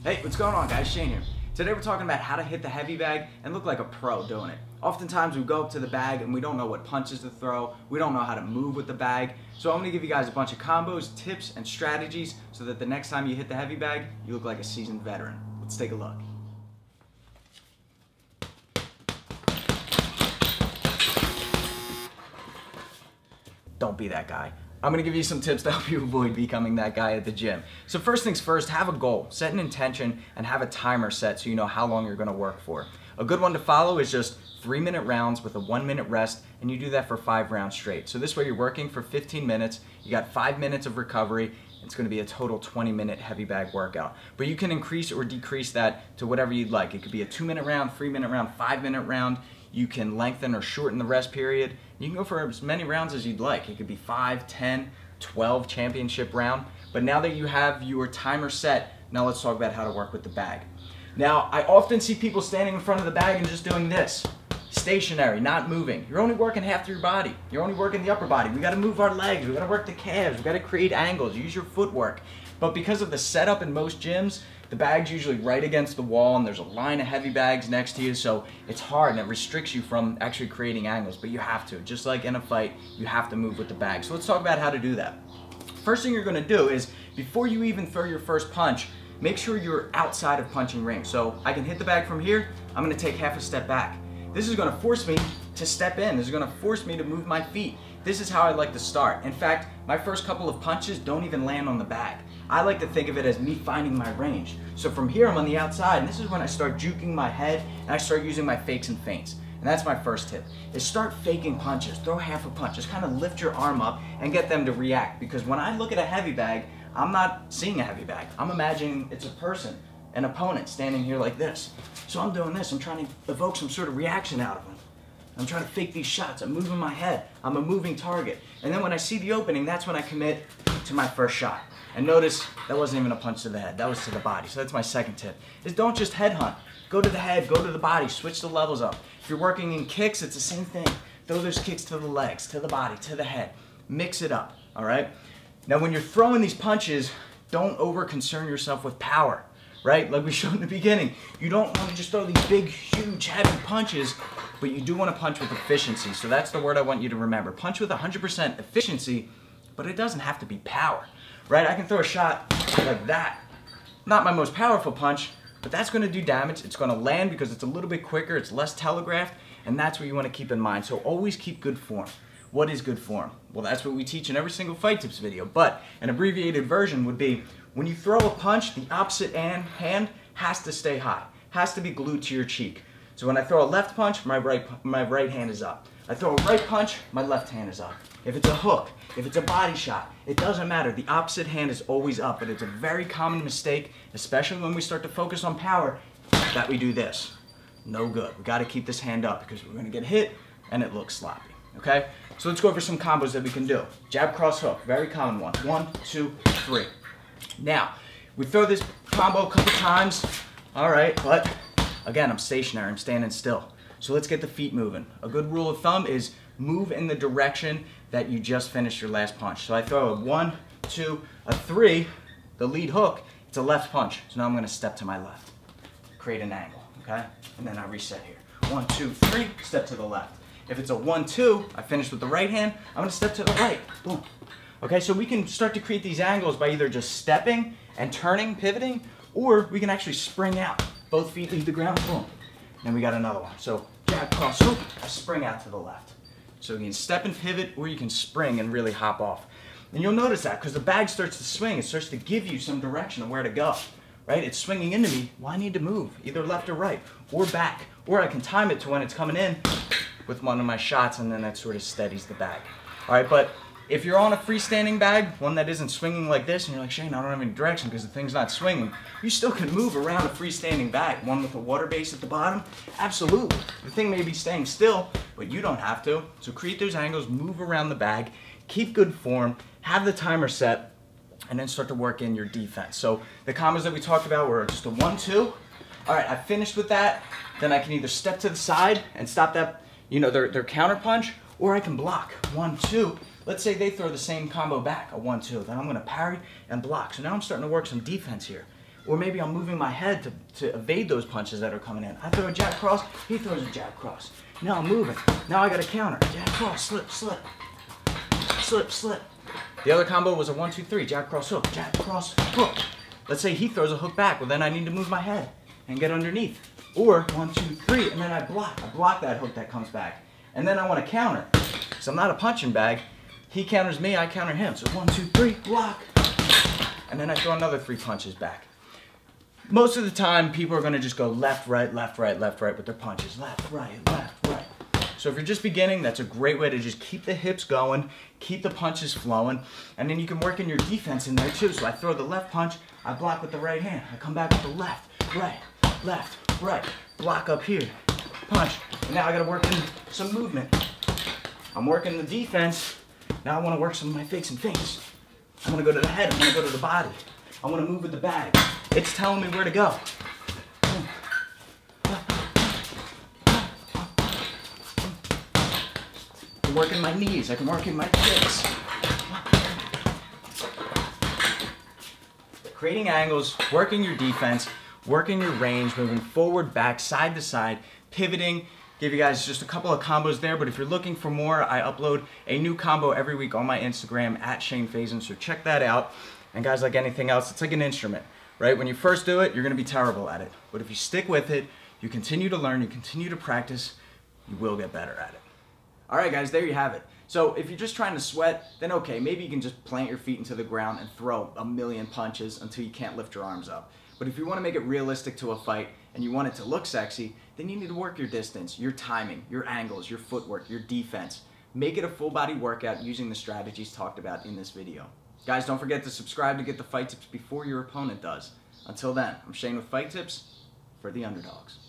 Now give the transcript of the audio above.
Hey, what's going on guys? Shane here. Today we're talking about how to hit the heavy bag and look like a pro doing it. Oftentimes we go up to the bag and we don't know what punches to throw, we don't know how to move with the bag. So I'm going to give you guys a bunch of combos, tips, and strategies so that the next time you hit the heavy bag, you look like a seasoned veteran. Let's take a look. Don't be that guy. I'm gonna give you some tips to help you avoid becoming that guy at the gym. So first things first, have a goal, set an intention, and have a timer set so you know how long you're gonna work for. A good one to follow is just 3-minute rounds with a 1-minute rest, and you do that for 5 rounds straight. So this way you're working for 15 minutes, you got 5 minutes of recovery, it's gonna be a total 20-minute heavy bag workout. But you can increase or decrease that to whatever you'd like. It could be a 2-minute round, 3-minute round, 5-minute round. You can lengthen or shorten the rest period. You can go for as many rounds as you'd like. It could be 5, 10, 12 championship round. But now that you have your timer set, now let's talk about how to work with the bag. Now, I often see people standing in front of the bag and just doing this. Stationary, not moving. You're only working half your body. You're only working the upper body. We gotta move our legs. We gotta work the calves. We gotta create angles. Use your footwork. But because of the setup in most gyms, the bag's usually right against the wall and there's a line of heavy bags next to you, so it's hard and it restricts you from actually creating angles, but you have to. Just like in a fight, you have to move with the bag. So let's talk about how to do that. First thing you're gonna do is, before you even throw your first punch, make sure you're outside of punching range. So I can hit the bag from here, I'm gonna take half a step back. This is gonna force me to step in. This is gonna force me to move my feet. This is how I like to start. In fact, my first couple of punches don't even land on the bag. I like to think of it as me finding my range. So from here, I'm on the outside, and this is when I start juking my head and I start using my fakes and feints. And that's my first tip, is start faking punches. Throw half a punch. Just kind of lift your arm up and get them to react. Because when I look at a heavy bag, I'm not seeing a heavy bag. I'm imagining it's a person, an opponent standing here like this. So I'm doing this. I'm trying to evoke some sort of reaction out of them. I'm trying to fake these shots. I'm moving my head. I'm a moving target. And then when I see the opening, that's when I commit to my first shot. And notice that wasn't even a punch to the head. That was to the body. So that's my second tip, is don't just headhunt. Go to the head, go to the body, switch the levels up. If you're working in kicks, it's the same thing. Throw those kicks to the legs, to the body, to the head. Mix it up, all right? Now when you're throwing these punches, don't over concern yourself with power, right? Like we showed in the beginning. You don't want to just throw these big, huge, heavy punches, but you do want to punch with efficiency. So that's the word I want you to remember. Punch with 100% efficiency, but it doesn't have to be power, right? I can throw a shot like that. Not my most powerful punch, but that's going to do damage. It's going to land because it's a little bit quicker, it's less telegraphed, and that's what you want to keep in mind. So always keep good form. What is good form? Well, that's what we teach in every single Fight Tips video, but an abbreviated version would be, when you throw a punch, the opposite hand has to stay high, has to be glued to your cheek. So when I throw a left punch, my right hand is up. I throw a right punch, my left hand is up. If it's a hook, if it's a body shot, it doesn't matter. The opposite hand is always up, but it's a very common mistake, especially when we start to focus on power, that we do this. No good. We got to keep this hand up because we're going to get hit and it looks sloppy. Okay? So let's go over some combos that we can do. Jab, cross, hook. Very common one. 1, 2, 3. Now, we throw this combo a couple times. All right, but again, I'm stationary. I'm standing still. So let's get the feet moving. A good rule of thumb is move in the direction that you just finished your last punch. So I throw a 1, 2, a 3, the lead hook, it's a left punch. So now I'm going to step to my left, create an angle, okay? And then I reset here. 1, 2, 3, step to the left. If it's a 1, 2, I finish with the right hand, I'm going to step to the right. Boom. Okay, so we can start to create these angles by either just stepping and turning, pivoting, or we can actually spring out. Both feet leave the ground, boom. Then we got another one. So jab, cross, hook, I spring out to the left. So you can step and pivot, or you can spring and really hop off. And you'll notice that because the bag starts to swing, it starts to give you some direction of where to go, right? It's swinging into me, well, I need to move, either left or right, or back. Or I can time it to when it's coming in with one of my shots, and then that sort of steadies the bag. All right, but if you're on a freestanding bag, one that isn't swinging like this, and you're like, Shane, I don't have any direction because the thing's not swinging, you still can move around a freestanding bag. One with a water base at the bottom, absolutely. The thing may be staying still, but you don't have to. So create those angles, move around the bag, keep good form, have the timer set, and then start to work in your defense. So the combos that we talked about were just a 1, 2. All right, I finished with that. Then I can either step to the side and stop that, their counter punch, or I can block. 1, 2. Let's say they throw the same combo back, a 1, 2. Then I'm going to parry and block. So now I'm starting to work some defense here. Or maybe I'm moving my head to evade those punches that are coming in. I throw a jab cross, he throws a jab cross. Now I'm moving. Now I got a counter. Jab cross, slip, slip. Slip, slip. The other combo was a 1-2-3, jab cross hook, jab cross hook. Let's say he throws a hook back, well then I need to move my head and get underneath. Or 1-2-3, and then I block that hook that comes back. And then I want to counter. So I'm not a punching bag. He counters me, I counter him. So 1-2-3, block. And then I throw another 3 punches back. Most of the time, people are going to just go left, right, left, right, left, right with their punches. Left, right, left, right. So if you're just beginning, that's a great way to just keep the hips going, keep the punches flowing, and then you can work in your defense in there too. So I throw the left punch, I block with the right hand. I come back with the left, right, block up here, punch. And now I gotta work in some movement. I'm working the defense. Now I wanna work some of my fakes and feints. I wanna go to the head, I wanna go to the body. I wanna move with the bag. It's telling me where to go. I can work in my knees, I can work in my kicks. Creating angles, working your defense, working your range, moving forward, back, side to side, pivoting. Give you guys just a couple of combos there, but if you're looking for more, I upload a new combo every week on my Instagram at @ShaneFaison, so check that out. And guys, like anything else, it's like an instrument, right? When you first do it, you're gonna be terrible at it. But if you stick with it, you continue to learn, you continue to practice, you will get better at it. All right, guys, there you have it. So if you're just trying to sweat, then okay, maybe you can just plant your feet into the ground and throw a million punches until you can't lift your arms up. But if you want to make it realistic to a fight and you want it to look sexy, then you need to work your distance, your timing, your angles, your footwork, your defense. Make it a full body workout using the strategies talked about in this video. Guys, don't forget to subscribe to get the fight tips before your opponent does. Until then, I'm Shane with fightTIPS for the underdogs.